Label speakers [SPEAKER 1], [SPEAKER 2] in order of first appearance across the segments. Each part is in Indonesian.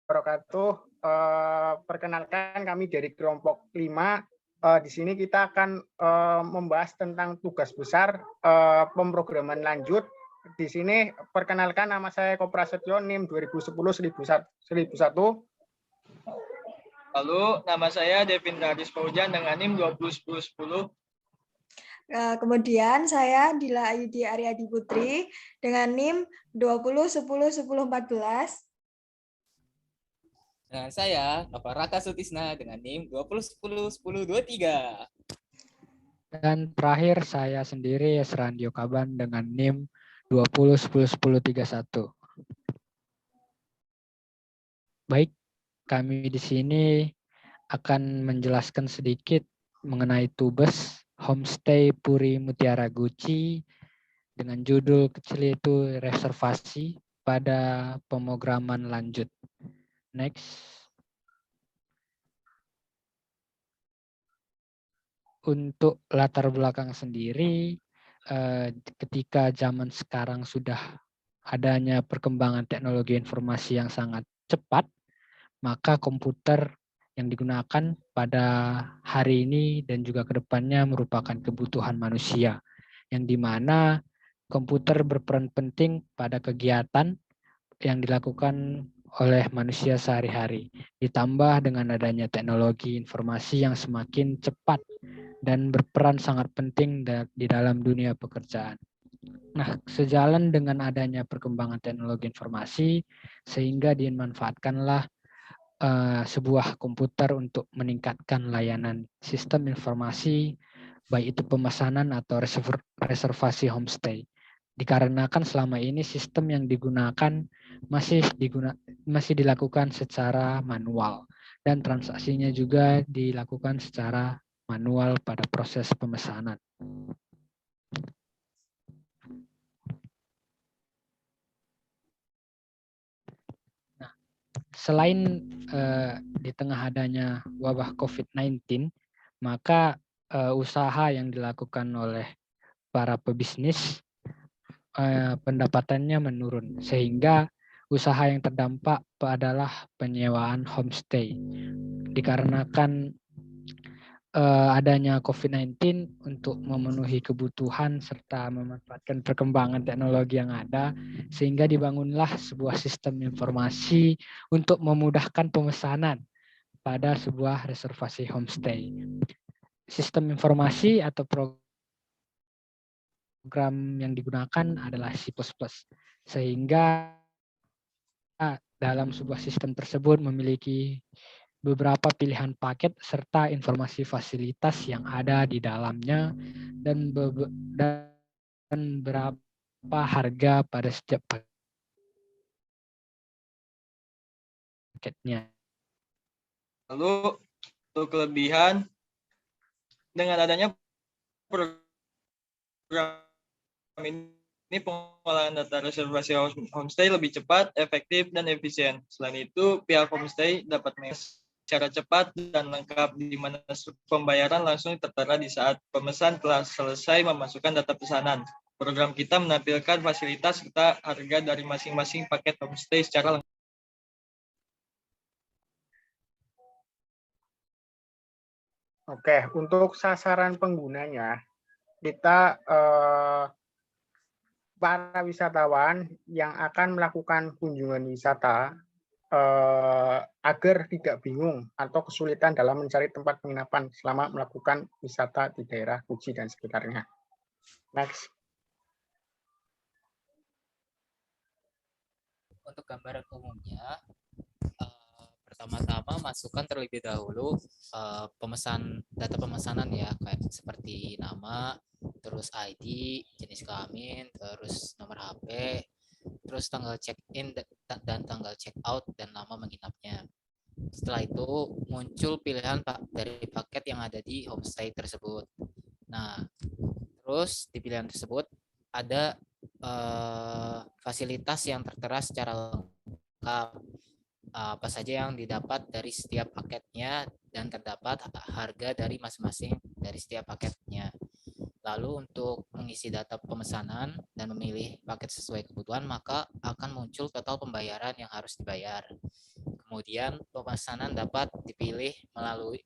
[SPEAKER 1] wabarakatuh. Perkenalkan kami dari kelompok 5. Di sini kita akan membahas tentang tugas besar pemrograman lanjut. Di sini perkenalkan, nama saya Koprasetyo, NIM 2010-1001.
[SPEAKER 2] Lalu nama saya Devin Radis Paujan dengan NIM 2010-10.
[SPEAKER 3] Kemudian saya Dila Ayudi Aryadi Putri dengan NIM 2010-1014.
[SPEAKER 4] Dengan saya, Nova Raka Sutisna dengan NIM 2010-1023.
[SPEAKER 5] Dan terakhir saya sendiri Esrandio Kaban dengan NIM 2010-1031. Baik, kami di sini akan menjelaskan sedikit mengenai Tubes Homestay Puri Mutiara Guci dengan judul kecil itu reservasi pada pemrograman lanjut. Next. Untuk latar belakang sendiri, ketika zaman sekarang sudah adanya perkembangan teknologi informasi yang sangat cepat, maka komputer yang digunakan pada hari ini dan juga ke depannya merupakan kebutuhan manusia, yang dimana komputer berperan penting pada kegiatan yang dilakukan oleh manusia sehari-hari, ditambah dengan adanya teknologi informasi yang semakin cepat dan berperan sangat penting di dalam dunia pekerjaan. Nah, sejalan dengan adanya perkembangan teknologi informasi, sehingga dimanfaatkanlah sebuah komputer untuk meningkatkan layanan sistem informasi, baik itu pemesanan atau reservasi homestay. Dikarenakan selama ini sistem yang digunakan masih dilakukan secara manual dan transaksinya juga dilakukan secara manual pada proses pemesanan. Nah, selain di tengah adanya wabah COVID-19, maka usaha yang dilakukan oleh para pebisnis pendapatannya menurun, sehingga usaha yang terdampak adalah penyewaan homestay. Dikarenakan adanya COVID-19, untuk memenuhi kebutuhan serta memanfaatkan perkembangan teknologi yang ada, sehingga dibangunlah sebuah sistem informasi untuk memudahkan pemesanan pada sebuah reservasi homestay. Sistem informasi atau program yang digunakan adalah C++, sehingga dalam sebuah sistem tersebut memiliki beberapa pilihan paket serta informasi fasilitas yang ada di dalamnya dan berapa harga pada setiap paketnya.
[SPEAKER 2] Lalu untuk kelebihan, dengan adanya program ini pengolahan data reservasi homestay lebih cepat, efektif, dan efisien. Selain itu, pihak homestay dapat secara cepat dan lengkap, di mana pembayaran langsung tertera di saat pemesan telah selesai memasukkan data pesanan. Program kita menampilkan fasilitas serta harga dari masing-masing paket homestay secara lengkap.
[SPEAKER 1] Oke, untuk sasaran penggunanya, kita para wisatawan yang akan melakukan kunjungan wisata agar tidak bingung atau kesulitan dalam mencari tempat penginapan selama melakukan wisata di daerah Guci dan sekitarnya. Next.
[SPEAKER 4] Untuk gambaran umumnya, pertama-tama masukkan terlebih dahulu data pemesanan ya, kayak seperti nama, terus ID, jenis kelamin, terus nomor HP, terus tanggal check-in dan tanggal check-out, dan nama menginapnya. Setelah itu muncul pilihan dari paket yang ada di homestay tersebut. Nah, terus di pilihan tersebut ada fasilitas yang tertera secara lengkap, apa saja yang didapat dari setiap paketnya, dan terdapat harga dari masing-masing dari setiap paketnya. Lalu untuk mengisi data pemesanan dan memilih paket sesuai kebutuhan, maka akan muncul total pembayaran yang harus dibayar. Kemudian pemesanan dapat dipilih melalui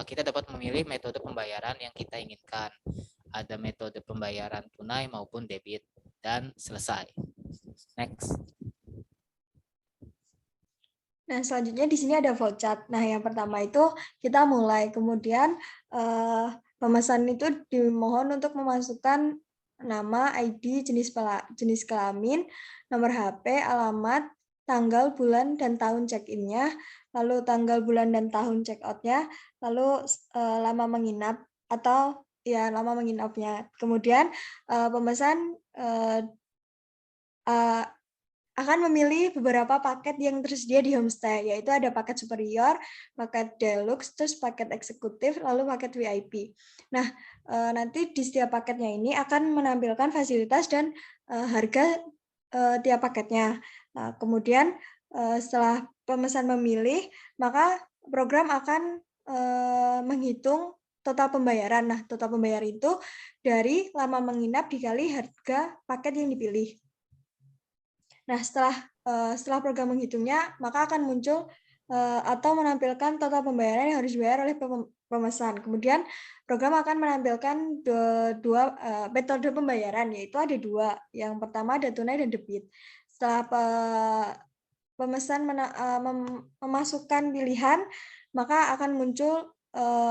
[SPEAKER 4] kita dapat memilih metode pembayaran yang kita inginkan. Ada metode pembayaran tunai maupun debit, dan selesai. Next.
[SPEAKER 3] Nah, selanjutnya di sini ada flowchart. Nah, yang pertama itu kita mulai. Kemudian pemesan itu dimohon untuk memasukkan nama, ID, jenis kelamin, nomor HP, alamat, tanggal, bulan, dan tahun check-in-nya, lalu tanggal, bulan, dan tahun check-out-nya, lalu lama menginap atau ya lama menginapnya. Kemudian pemesan akan memilih beberapa paket yang tersedia di homestay, yaitu ada paket superior, paket deluxe, terus paket eksekutif, lalu paket VIP. Nah, nanti di setiap paketnya ini akan menampilkan fasilitas dan harga tiap paketnya. Nah, kemudian setelah pemesan memilih, maka program akan menghitung total pembayaran. Nah, total pembayaran itu dari lama menginap dikali harga paket yang dipilih. Nah, setelah program menghitungnya, maka akan muncul atau menampilkan total pembayaran yang harus dibayar oleh pemesan. Kemudian program akan menampilkan dua metode pembayaran, yaitu ada dua. Yang pertama ada tunai dan debit. Setelah pemesan memasukkan pilihan, maka akan muncul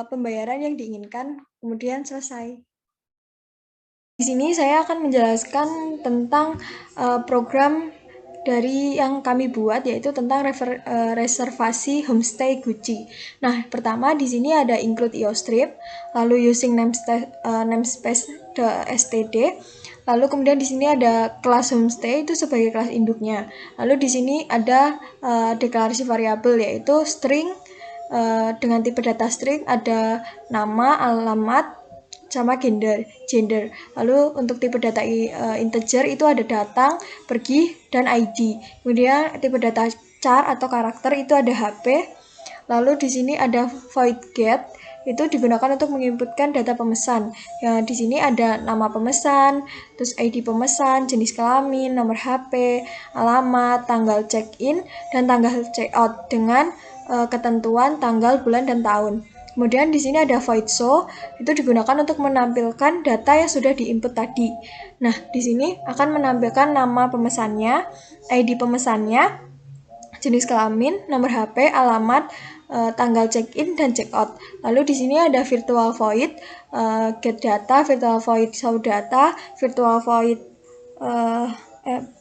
[SPEAKER 3] pembayaran yang diinginkan, kemudian selesai. Di sini saya akan menjelaskan tentang program dari yang kami buat, yaitu tentang reservasi homestay Gucci. Nah, pertama di sini ada include IOStrip, lalu using namespace std, lalu kemudian di sini ada kelas homestay itu sebagai kelas induknya. Lalu di sini ada deklarasi variabel, yaitu string dengan tipe data string, ada nama, alamat, sama gender. Lalu untuk tipe data integer itu ada datang, pergi, dan ID. Kemudian tipe data char atau karakter itu ada HP. Lalu di sini ada void get, itu digunakan untuk menginputkan data pemesan. Ya, di sini ada nama pemesan, terus ID pemesan, jenis kelamin, nomor HP, alamat, tanggal check-in, dan tanggal check-out dengan ketentuan tanggal, bulan, dan tahun. Kemudian di sini ada void show, itu digunakan untuk menampilkan data yang sudah diinput tadi. Nah, di sini akan menampilkan nama pemesannya, ID pemesannya, jenis kelamin, nomor HP, alamat, tanggal check-in, dan check-out. Lalu di sini ada virtual void, get data, virtual void show data, virtual void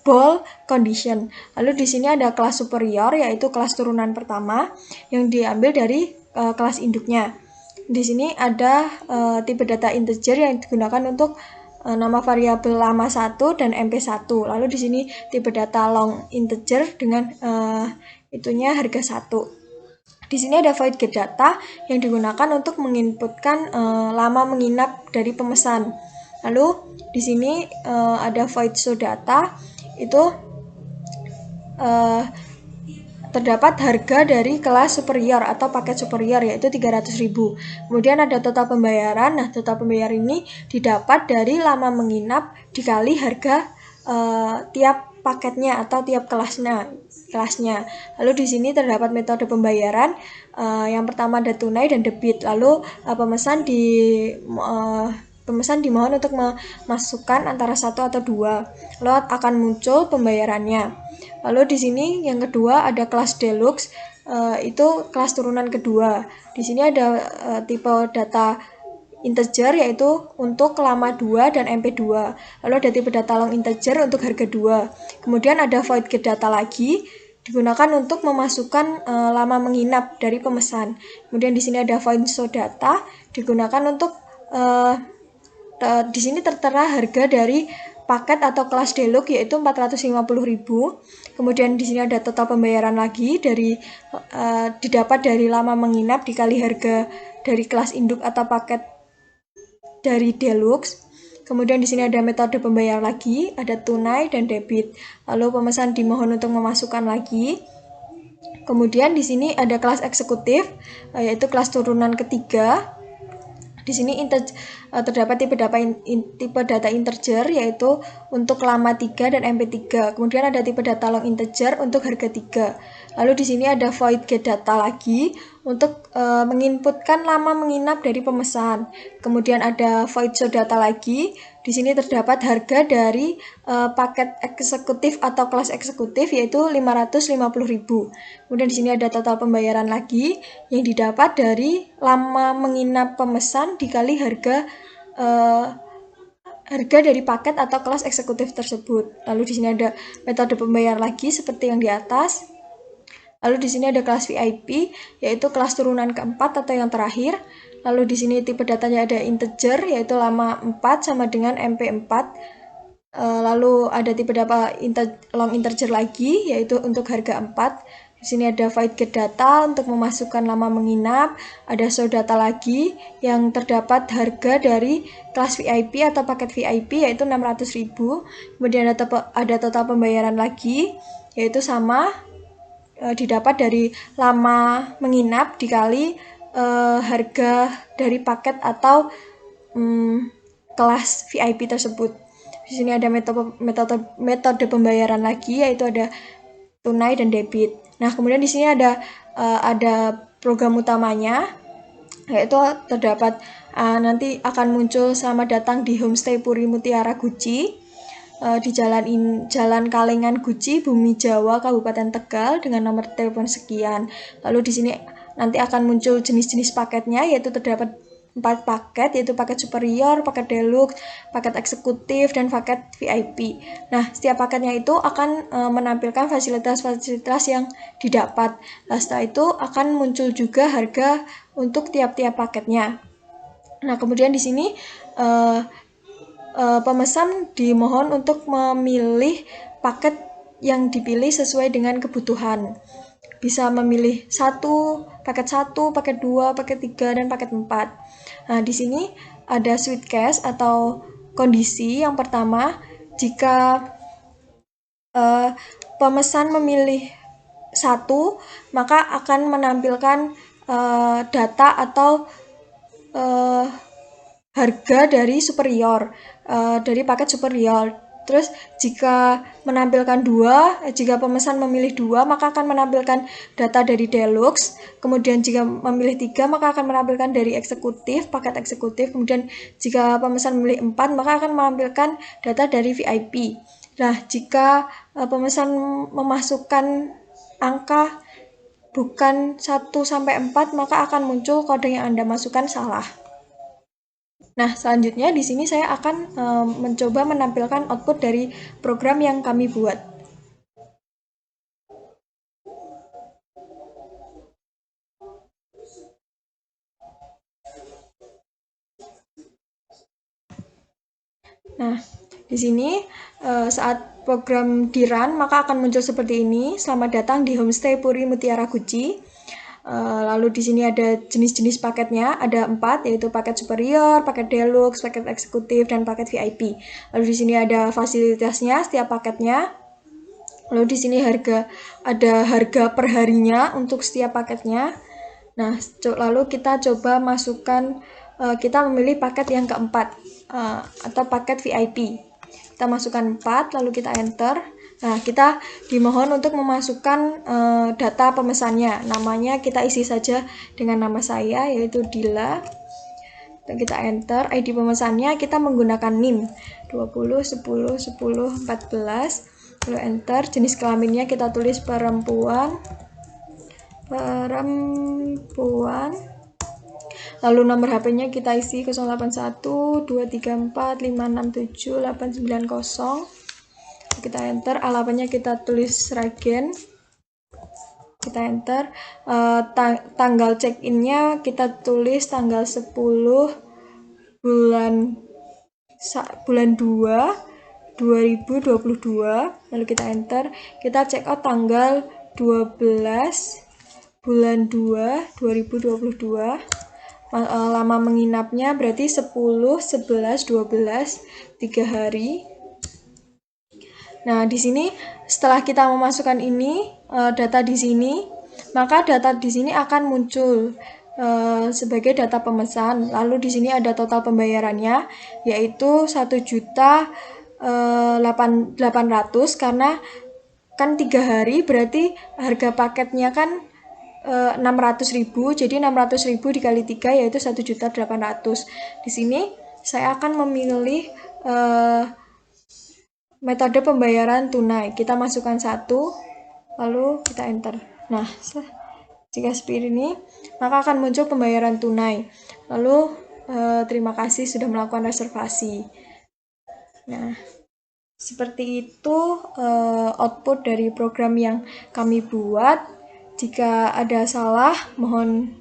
[SPEAKER 3] ball condition. Lalu di sini ada kelas superior, yaitu kelas turunan pertama yang diambil dari kelas induknya. Di sini ada tipe data integer yang digunakan untuk nama variabel lama 1 dan MP1. Lalu di sini tipe data long integer dengan itunya harga 1. Di sini ada void get data yang digunakan untuk menginputkan lama menginap dari pemesan. Lalu di sini ada void show data, itu terdapat harga dari kelas superior atau paket superior, yaitu 300.000. Kemudian ada total pembayaran. Nah, total pembayaran ini didapat dari lama menginap dikali harga tiap paketnya atau tiap kelasnya. Lalu di sini terdapat metode pembayaran. Yang pertama ada tunai dan debit. Lalu pemesan dimohon untuk memasukkan antara 1 atau 2. Lalu akan muncul pembayarannya. Lalu di sini yang kedua ada kelas deluxe, itu kelas turunan kedua. Di sini ada tipe data integer, yaitu untuk lama 2 dan MP2. Lalu ada tipe data long integer untuk harga 2. Kemudian ada void get data lagi, digunakan untuk memasukkan lama menginap dari pemesan. Kemudian di sini ada void show data, digunakan untuk di sini tertera harga dari paket atau kelas deluxe, yaitu 450.000. Kemudian di sini ada total pembayaran lagi dari didapat dari lama menginap dikali harga dari kelas induk atau paket dari deluxe. Kemudian di sini ada metode pembayaran lagi, ada tunai dan debit. Lalu pemesan dimohon untuk memasukkan lagi. Kemudian di sini ada kelas eksekutif, yaitu kelas turunan ketiga. Di sini terdapat tipe data integer, yaitu untuk lama 3 dan MP3. Kemudian ada tipe data long integer untuk harga 3. Lalu di sini ada void get data lagi untuk menginputkan lama menginap dari pemesan. Kemudian ada void show data lagi. Di sini terdapat harga dari paket eksekutif atau kelas eksekutif yaitu 550.000. Kemudian di sini ada total pembayaran lagi yang didapat dari lama menginap pemesan dikali harga dari paket atau kelas eksekutif tersebut. Lalu di sini ada metode pembayaran lagi seperti yang di atas. Lalu di sini ada kelas VIP, yaitu kelas turunan keempat atau yang terakhir. Lalu di sini tipe datanya ada integer, yaitu lama 4 sama dengan MP4. Lalu ada tipe data long integer lagi, yaitu untuk harga 4. Di sini ada void get data untuk memasukkan lama menginap, ada show data lagi yang terdapat harga dari kelas VIP atau paket VIP yaitu 600.000. Kemudian ada total pembayaran lagi yaitu sama didapat dari lama menginap dikali harga dari paket atau kelas VIP tersebut. Di sini ada metode pembayaran lagi yaitu ada tunai dan debit. Nah, kemudian di sini ada program utamanya yaitu terdapat nanti akan muncul selamat datang di Homestay Puri Mutiara Guci di Jalan Kalengan Guci, Bumi Jawa, Kabupaten Tegal dengan nomor telepon sekian. Lalu di sini nanti akan muncul jenis-jenis paketnya yaitu terdapat 4 paket yaitu paket superior, paket deluxe, paket eksekutif, dan paket VIP. Nah, setiap paketnya itu akan menampilkan fasilitas-fasilitas yang didapat. Nah, setelah itu akan muncul juga harga untuk tiap-tiap paketnya. Nah, kemudian di sini pemesan dimohon untuk memilih paket yang dipilih sesuai dengan kebutuhan. Bisa memilih paket 1, paket 2, paket 3, dan paket 4. Nah, di sini ada switch case atau kondisi yang pertama, jika pemesan memilih 1, maka akan menampilkan data atau harga dari superior, dari paket superior. Terus jika menampilkan 2, jika pemesan memilih 2, maka akan menampilkan data dari deluxe. Kemudian jika memilih 3, maka akan menampilkan dari eksekutif, paket eksekutif. Kemudian jika pemesan memilih 4, maka akan menampilkan data dari VIP. Nah, jika pemesan memasukkan angka bukan 1-4, maka akan muncul kode yang Anda masukkan salah. Nah, selanjutnya di sini saya akan mencoba menampilkan output dari program yang kami buat. Nah, di sini saat program di-run maka akan muncul seperti ini. Selamat datang di Homestay Puri Mutiara Guci. Lalu di sini ada jenis-jenis paketnya, ada 4 yaitu paket superior, paket deluxe, paket eksekutif, dan paket VIP. Lalu di sini ada fasilitasnya setiap paketnya. Lalu di sini ada harga per harinya untuk setiap paketnya. Nah, lalu kita coba masukkan, kita memilih paket yang keempat atau paket VIP. Kita masukkan 4, lalu kita enter. Nah, kita dimohon untuk memasukkan data pemesannya. Namanya kita isi saja dengan nama saya, yaitu Dila. Kita enter. ID pemesannya kita menggunakan NIM 20 10 10 14. Lalu enter. Jenis kelaminnya kita tulis perempuan. Lalu nomor HP-nya kita isi 081 234 567 890. Kita enter, alamatnya kita tulis Sragen, kita enter, tanggal check-in-nya kita tulis tanggal 10 bulan 2 2022, lalu kita enter, kita check out tanggal 12 bulan 2 2022, lama menginapnya berarti 10, 11, 12, 3 hari. Nah, di sini setelah kita memasukkan ini data di sini, maka data di sini akan muncul sebagai data pemesan. Lalu di sini ada total pembayarannya yaitu 1.800.000 karena kan 3 hari berarti harga paketnya kan 600.000, jadi 600.000 dikali 3 yaitu 1.800.000. Di sini saya akan memilih metode pembayaran tunai. Kita masukkan 1, lalu kita enter. Nah, jika seperti ini, maka akan muncul pembayaran tunai. Lalu terima kasih sudah melakukan reservasi. Nah, seperti itu output dari program yang kami buat. Jika ada salah, mohon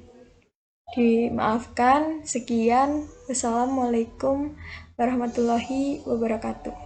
[SPEAKER 3] dimaafkan. Sekian. Wassalamualaikum warahmatullahi wabarakatuh.